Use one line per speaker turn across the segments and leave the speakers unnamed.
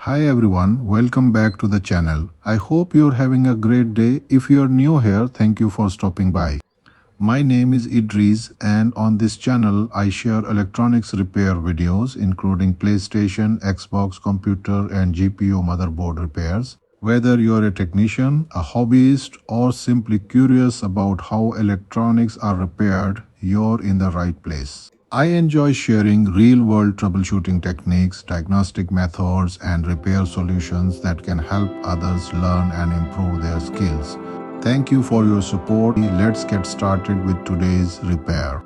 Hi everyone, welcome back to the channel. I hope you're having a great day. If you're new here, thank you for stopping by. My name is Idrees and on this channel I share electronics repair videos including PlayStation, Xbox, computer and GPU motherboard repairs. Whether you're a technician, a hobbyist or simply curious about how electronics are repaired, you're in the right place. I enjoy sharing real-world troubleshooting techniques, diagnostic methods, and repair solutions that can help others learn and improve their skills. Thank you for your support. Let's get started with today's repair.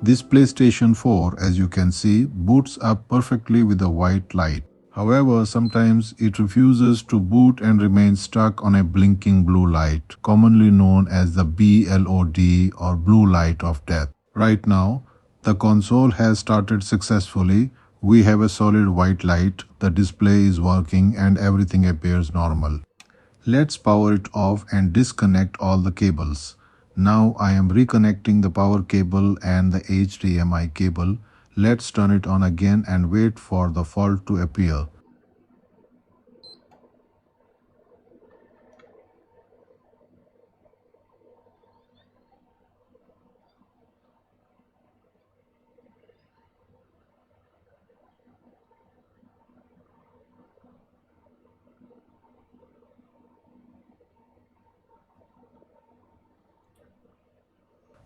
This PlayStation 4, as you can see, boots up perfectly with a white light. However, sometimes it refuses to boot and remains stuck on a blinking blue light, commonly known as the BLOD or blue light of death. Right now, the console has started successfully. We have a solid white light, the display is working and everything appears normal. Let's power it off and disconnect all the cables. Now I am reconnecting the power cable and the HDMI cable. Let's turn it on again and wait for the fault to appear.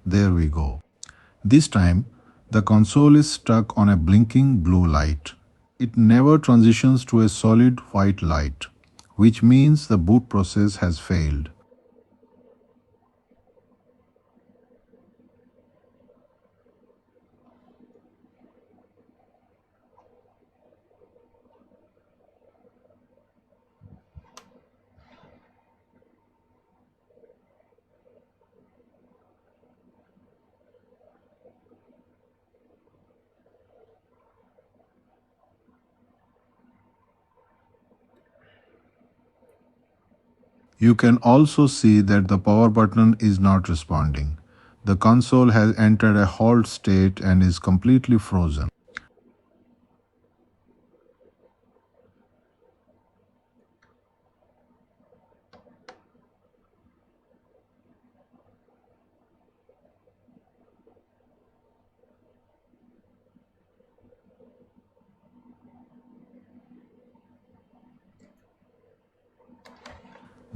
There we go. This time, the console is stuck on a blinking blue light. It never transitions to a solid white light, which means the boot process has failed. You can also see that the power button is not responding. The console has entered a halt state and is completely frozen.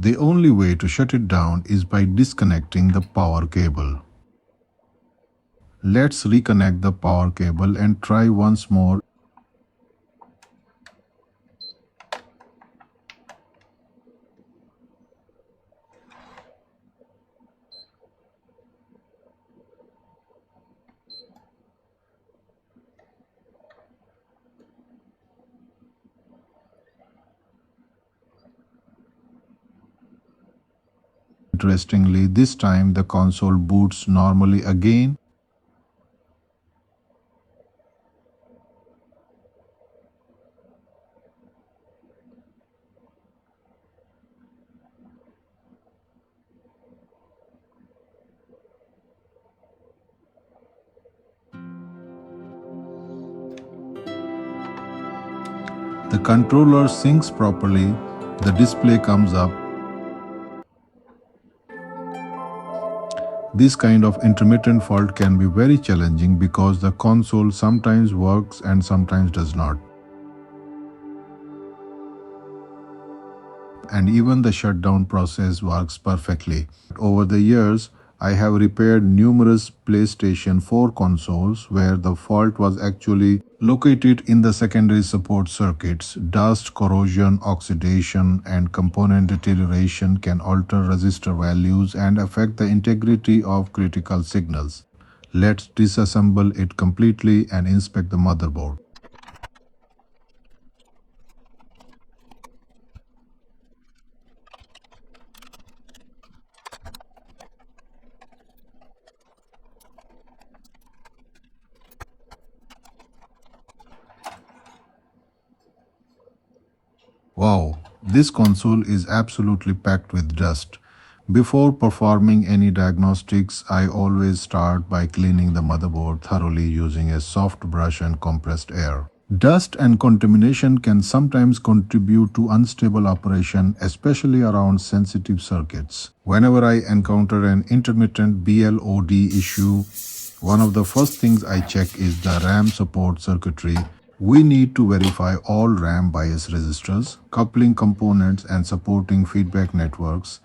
The only way to shut it down is by disconnecting the power cable. Let's reconnect the power cable and try once more. Interestingly, this time the console boots normally again. The controller syncs properly, the display comes up. This kind of intermittent fault can be very challenging because the console sometimes works and sometimes does not. And even the shutdown process works perfectly. Over the years, I have repaired numerous PlayStation 4 consoles where the fault was actually located in the secondary support circuits. Dust, corrosion, oxidation, and component deterioration can alter resistor values and affect the integrity of critical signals. Let's disassemble it completely and inspect the motherboard. Wow, this console is absolutely packed with dust. Before performing any diagnostics, I always start by cleaning the motherboard thoroughly using a soft brush and compressed air. Dust and contamination can sometimes contribute to unstable operation, especially around sensitive circuits. Whenever I encounter an intermittent BLOD issue, one of the first things I check is the RAM support circuitry. We need to verify all RAM bias resistors, coupling components, and supporting feedback networks.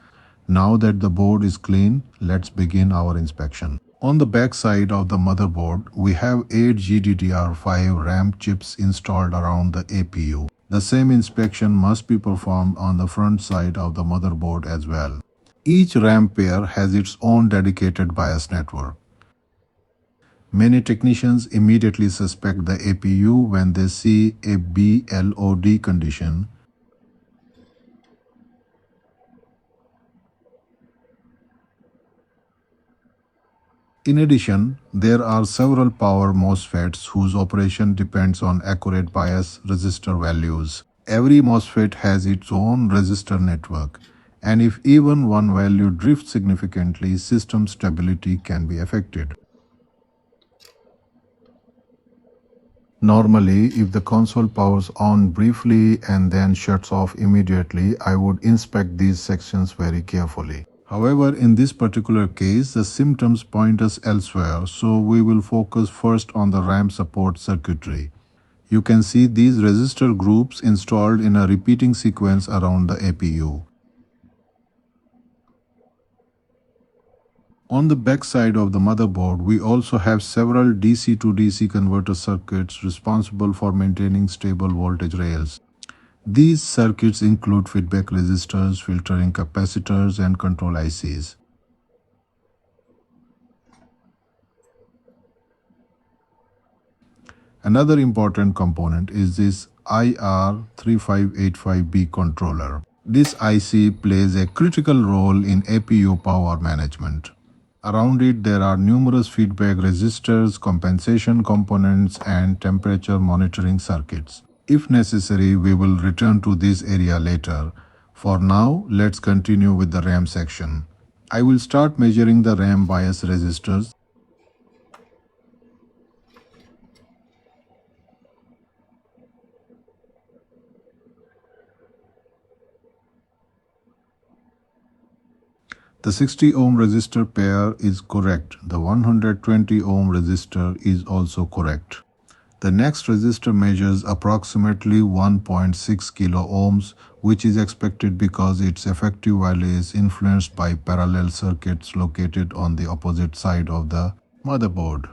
Now that the board is clean, let's begin our inspection. On the back side of the motherboard, we have 8 GDDR5 RAM chips installed around the APU. The same inspection must be performed on the front side of the motherboard as well. Each RAM pair has its own dedicated BIOS network. Many technicians immediately suspect the APU when they see a BLOD condition. In addition, there are several power MOSFETs whose operation depends on accurate bias resistor values. Every MOSFET has its own resistor network, and if even one value drifts significantly, system stability can be affected. Normally, if the console powers on briefly and then shuts off immediately, I would inspect these sections very carefully. However, in this particular case, the symptoms point us elsewhere, so we will focus first on the RAM support circuitry. You can see these resistor groups installed in a repeating sequence around the APU. On the back side of the motherboard, we also have several DC to DC converter circuits responsible for maintaining stable voltage rails. These circuits include feedback resistors, filtering capacitors, and control ICs. Another important component is this IR3585B controller. This IC plays a critical role in APU power management. Around it, there are numerous feedback resistors, compensation components, and temperature monitoring circuits. If necessary, we will return to this area later. For now, let's continue with the RAM section. I will start measuring the RAM bias resistors. The 60 ohm resistor pair is correct. The 120 ohm resistor is also correct. The next resistor measures approximately 1.6 kilo ohms, which is expected because its effective value is influenced by parallel circuits located on the opposite side of the motherboard.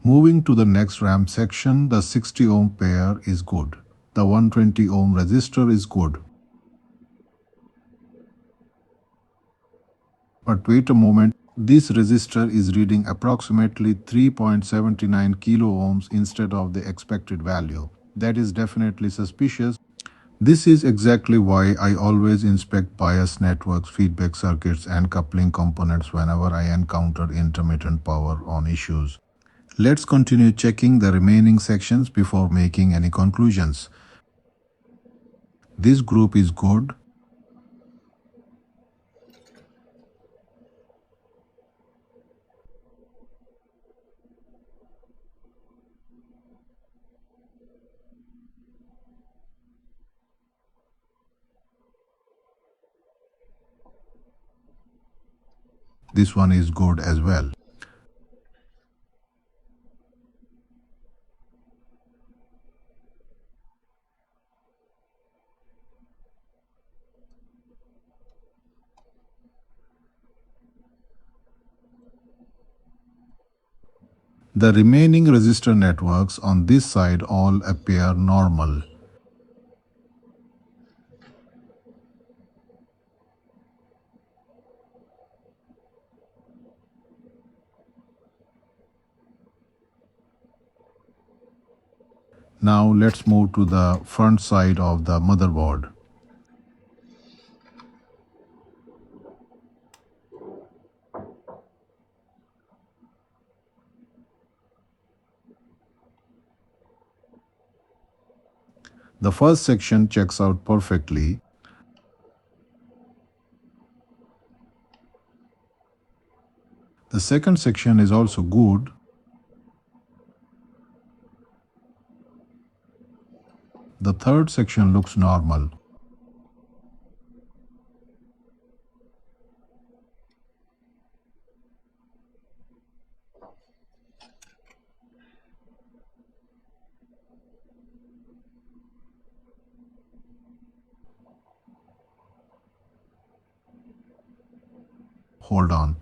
Moving to the next RAM section, the 60 ohm pair is good. The 120 ohm resistor is good. But wait a moment, this resistor is reading approximately 3.79 kilo ohms instead of the expected value. That is definitely suspicious. This is exactly why I always inspect bias networks, feedback circuits, and coupling components whenever I encounter intermittent power on issues. Let's continue checking the remaining sections before making any conclusions. This group is good. This one is good as well. The remaining resistor networks on this side all appear normal. Now let's move to the front side of the motherboard. The first section checks out perfectly. The second section is also good. The third section looks normal. Hold on.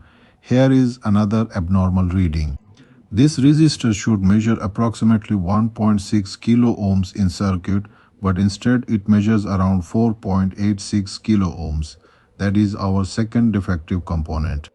Here is another abnormal reading. This resistor should measure approximately 1.6 kilo ohms in circuit, but instead it measures around 4.86 kilo ohms. That is our second defective component.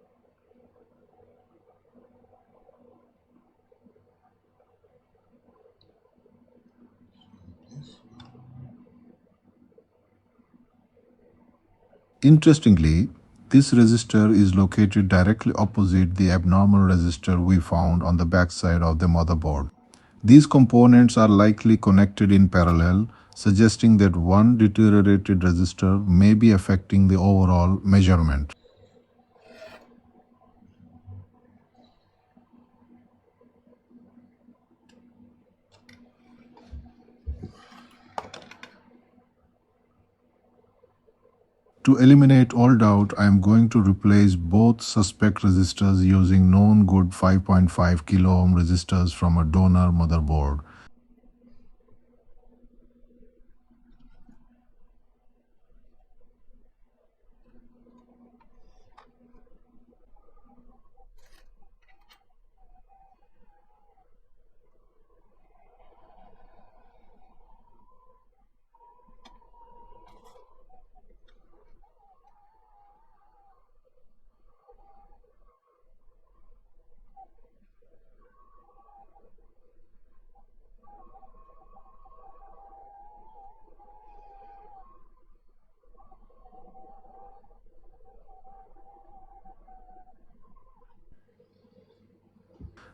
Interestingly, this resistor is located directly opposite the abnormal resistor we found on the backside of the motherboard. These components are likely connected in parallel, suggesting that one deteriorated resistor may be affecting the overall measurement. To eliminate all doubt, I am going to replace both suspect resistors using known good 5.5 kilo ohm resistors from a donor motherboard.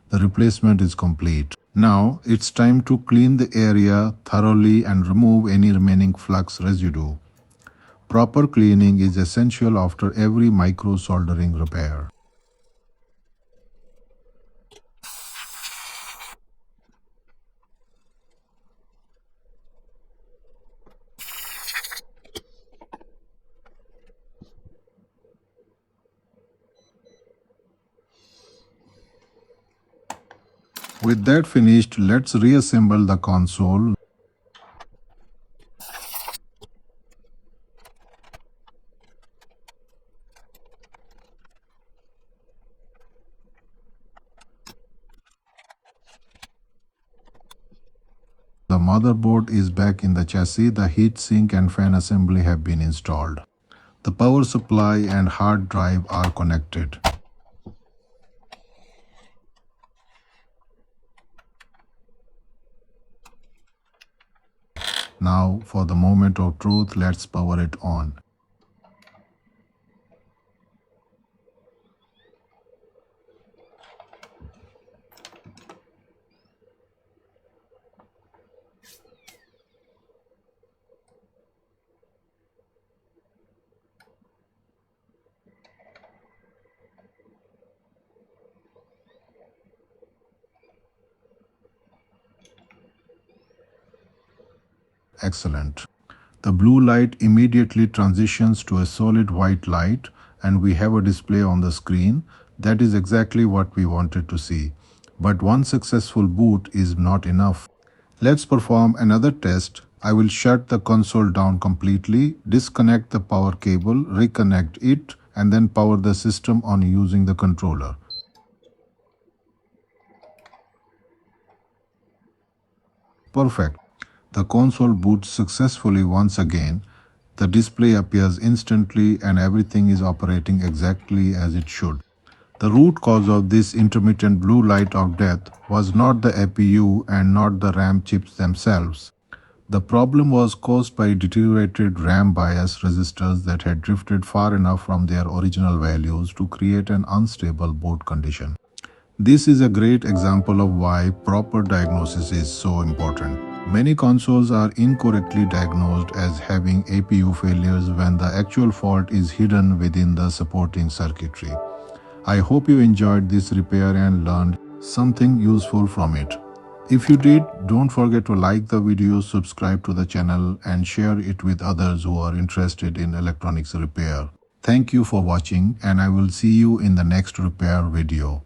The replacement is complete. Now it's time to clean the area thoroughly and remove any remaining flux residue. Proper cleaning is essential after every micro-soldering repair. With that finished, let's reassemble the console. The motherboard is back in the chassis, the heatsink and fan assembly have been installed. The power supply and hard drive are connected. Now for the moment of truth, let's power it on. Excellent. The blue light immediately transitions to a solid white light and we have a display on the screen. That is exactly what we wanted to see. But one successful boot is not enough. Let's perform another test. I will shut the console down completely, disconnect the power cable, reconnect it, and then power the system on using the controller. Perfect. The console boots successfully once again. The display appears instantly and everything is operating exactly as it should. The root cause of this intermittent blue light of death was not the APU and not the RAM chips themselves. The problem was caused by deteriorated RAM bias resistors that had drifted far enough from their original values to create an unstable boot condition. This is a great example of why proper diagnosis is so important. Many consoles are incorrectly diagnosed as having APU failures when the actual fault is hidden within the supporting circuitry. I hope you enjoyed this repair and learned something useful from it. If you did, don't forget to like the video, subscribe to the channel and share it with others who are interested in electronics repair. Thank you for watching and I will see you in the next repair video.